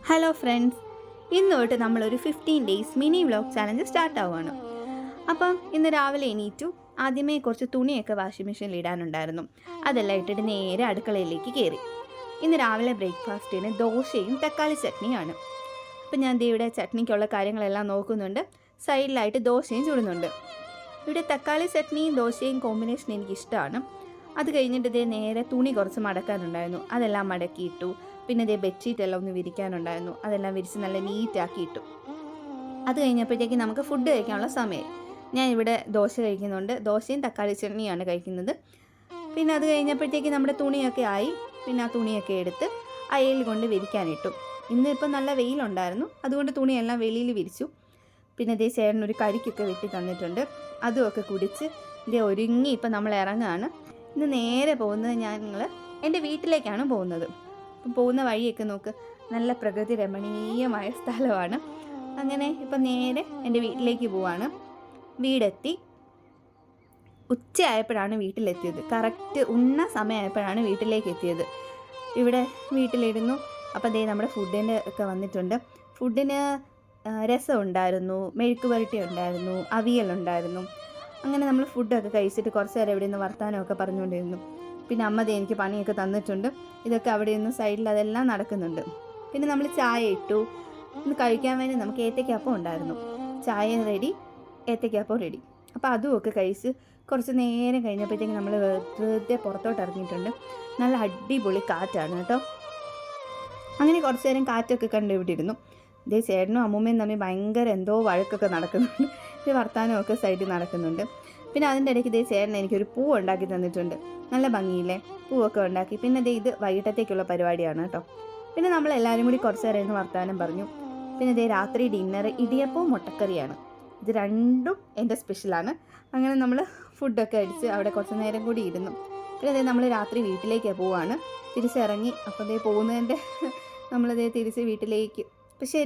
Hello friends, ഇന്ന് തൊട്ട് നമ്മളൊരു 15 days mini vlog challenge start ആവുകയാണ്. അപ്പം ഇന്ന് രാവിലെ എണീറ്റു. ആദ്യമേ കുറച്ച് തുണിയൊക്കെ വാഷിംഗ് മെഷീനിൽ ഇടാനുണ്ടായിരുന്നു. അതെല്ലാം ഇട്ടിട്ട് നേരെ അടുക്കളയിലേക്ക് കയറി. ഇന്ന് രാവിലെ ബ്രേക്ക്ഫാസ്റ്റിന് ദോശയും തക്കാളി ചട്നിയാണ്. അപ്പം ഞാൻ ഇവിടെ ചട്നിക്കുള്ള കാര്യങ്ങളെല്ലാം നോക്കുന്നുണ്ട്. സൈഡിലായിട്ട് ദോശയും ചുടുന്നുണ്ട്. ഇവിടെ തക്കാളി ചട്നിയും ദോശയും കോമ്പിനേഷൻ എനിക്കിഷ്ടമാണ്. അത് കഴിഞ്ഞിട്ട് നേരെ തുണി കുറച്ച് മടക്കാനുണ്ടായിരുന്നു. അതെല്ലാം മടക്കിയിട്ടു. പിന്നെ ബെഡ്ഷീറ്റ് എല്ലാം ഒന്ന് വിരിക്കാനുണ്ടായിരുന്നു. അതെല്ലാം വിരിച്ച് നല്ല നീറ്റാക്കിയിട്ടു. അത് കഴിഞ്ഞപ്പോഴത്തേക്ക് നമുക്ക് ഫുഡ് കഴിക്കാനുള്ള സമയമായി. ഞാൻ ഇവിടെ ദോശ കഴിക്കുന്നുണ്ട്. ദോശയും തക്കാളി ചട്നിയാണ് കഴിക്കുന്നത്. പിന്നെ അത് കഴിഞ്ഞപ്പോഴത്തേക്ക് നമ്മുടെ തുണിയൊക്കെ ആയി. പിന്നെ ആ തുണിയൊക്കെ എടുത്ത് അയയിൽ കൊണ്ട് വിരിക്കാനിട്ടു. ഇന്നിപ്പോൾ നല്ല വെയിലുണ്ടായിരുന്നു, അതുകൊണ്ട് തുണിയെല്ലാം വെളിയിൽ വിരിച്ചു. പിന്നെ ചേട്ടനൊരു കരിക്കൊക്കെ വെട്ടി തന്നിട്ടുണ്ട്. അതുമൊക്കെ കുടിച്ച് ഒരുങ്ങി ഇപ്പം നമ്മൾ ഇറങ്ങുകയാണ്. ഇന്ന് നേരെ പോകുന്നത് ഞങ്ങൾ എൻ്റെ വീട്ടിലേക്കാണ് പോകുന്നത്. അപ്പം പോകുന്ന വഴിയൊക്കെ നോക്ക്, നല്ല പ്രകൃതി രമണീയമായ സ്ഥലമാണ്. അങ്ങനെ ഇപ്പം നേരെ എൻ്റെ വീട്ടിലേക്ക് പോവാണ്. വീടെത്തി. ഉച്ചയായപ്പോഴാണ് വീട്ടിലെത്തിയത്. കറക്റ്റ് ഉണ്ണ സമയമായപ്പോഴാണ് വീട്ടിലേക്ക് എത്തിയത്. ഇവിടെ വീട്ടിലിരുന്നു. അപ്പം നമ്മുടെ ഫുഡിൻ്റെ ഒക്കെ വന്നിട്ടുണ്ട്. ഫുഡിന് രസം ഉണ്ടായിരുന്നു, മെഴുക്ക് പുരട്ടി ഉണ്ടായിരുന്നു, അവിയലുണ്ടായിരുന്നു. അങ്ങനെ നമ്മൾ ഫുഡൊക്കെ കഴിച്ചിട്ട് കുറച്ച് നേരം ഇവിടെ നിന്ന് വർത്താനമൊക്കെ പറഞ്ഞുകൊണ്ടിരുന്നു. പിന്നെ അമ്മ എനിക്ക് പണിയൊക്കെ തന്നിട്ടുണ്ട്. ഇതൊക്കെ അവിടെ നിന്ന് സൈഡിൽ അതെല്ലാം നടക്കുന്നുണ്ട്. പിന്നെ നമ്മൾ ചായ ഇട്ടു. ഇന്ന് കഴിക്കാൻ വേണ്ടി നമുക്ക് ഏത്തയ്ക്കാപ്പം ഉണ്ടായിരുന്നു. ചായ റെഡി, ഏത്തയ്ക്കാപ്പം റെഡി. അപ്പോൾ അതുമൊക്കെ കഴിച്ച് കുറച്ച് നേരം കഴിഞ്ഞപ്പോഴത്തേക്ക് നമ്മൾ വെറുതെ പുറത്തോട്ട് ഇറങ്ങിയിട്ടുണ്ട്. നല്ല അടിപൊളി കാറ്റാണ് കേട്ടോ. അങ്ങനെ കുറച്ച് നേരം കാറ്റൊക്കെ കണ്ട് ഇവിടെ ഇരുന്നു. ചേട്ടനും അമ്മൂമ്മയും തമ്മിൽ ഭയങ്കര എന്തോ വഴക്കൊക്കെ നടക്കുന്നുണ്ട്. വർത്താനമൊക്കെ സൈഡിൽ നടക്കുന്നുണ്ട്. പിന്നെ അതിൻ്റെ ഇടയ്ക്ക് ചേട്ടൻ എനിക്കൊരു പൂ ഉണ്ടാക്കി തന്നിട്ടുണ്ട്. നല്ല ഭംഗിയില്ലേ, പൂവൊക്കെ ഉണ്ടാക്കി. പിന്നെ ഇത് വൈകിട്ടത്തേക്കുള്ള പരിപാടിയാണ് കേട്ടോ. പിന്നെ നമ്മളെല്ലാവരും കൂടി കുറച്ച് നേരം ഇരുന്ന് വർത്താനം പറഞ്ഞു. പിന്നെ രാത്രി ഡിന്നർ ഇടിയപ്പവും മുട്ടക്കറിയാണ്. ഇത് രണ്ടും എൻ്റെ സ്പെഷ്യലാണ്. അങ്ങനെ നമ്മൾ ഫുഡൊക്കെ അടിച്ച് അവിടെ കുറച്ച് നേരം കൂടി ഇരുന്നു. പിന്നെ നമ്മൾ രാത്രി വീട്ടിലേക്ക് പോവാണ്. തിരിച്ചിറങ്ങി. അപ്പോൾ പോകുന്നതിൻ്റെ നമ്മൾ തിരിച്ച് വീട്ടിലേക്ക്. അപ്പോൾ ശരി.